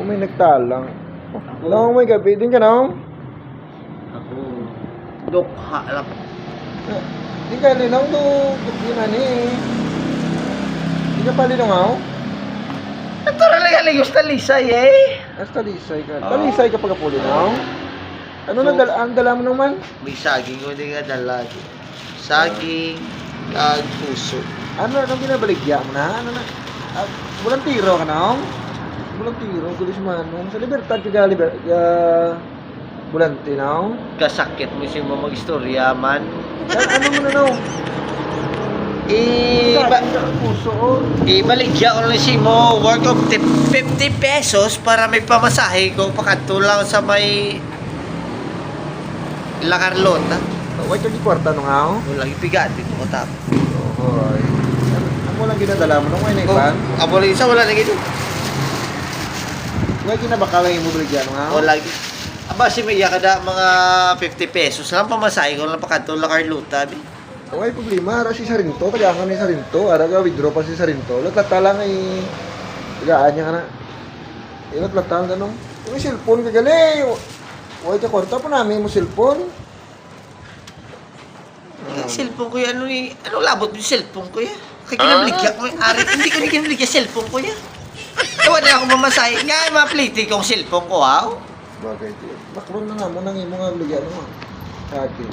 may nagtalang. Alam mo may gabi din ka na? Ako, dukha lang. Di ka linang to. Gabi na ni. Di ka pa linang Ito na lang aligos na lisay eh. Talisay ka. Oo. Talisay ka pagka po linang. Ano So, na ang dala mo naman? May saging ko hindi nga dala. Saging, kag puso. Ano ang binabaligya mo na? Ano na? Bulang tiro ka na? Bulang tiro. Gulis manong. Sa Libertad ka bulante na? Kasakit mo siya mo mag-istorya man. Ano mo na no? Puso. Ibaligya ko lang si mo worth of 50 pesos para may pamasahe ko pakadto lang sa may La Carlota. Wait, yung kwarta nung ako? Wala ipigat dito ko tap. Hoy. Ano mo lang ginadala mo nung ngayon Oh, iban? amo lang isa wala lagi dito. Wait, kinabakalang yung mobiligyan nung ako? Wala lagi. Aba si Mia kada mga 50 pesos lang pamasahe ko lang pakadto La Carlota. May problema, ara si Sarinto, tagaan ni Sarinto, ara ka withdraw pa si Sarinto. Latlata lang ay tagaan niya ka na. Latlata lang ganun. Yung cellphone ka gali. Wait, yung kwarta po namin mo cellphone. Yung cellphone ko yan, ano labot mo yung cellphone ko yan? Kaya kinabaligya ko yung ari, hindi ko kinabaligya cellphone ko yan. Ewan na ako mamasahe. Nga, ma-plate kong cellphone ko, ha? Bagay, makron na nga mo nang imo nga baligyan mo. Sa akin.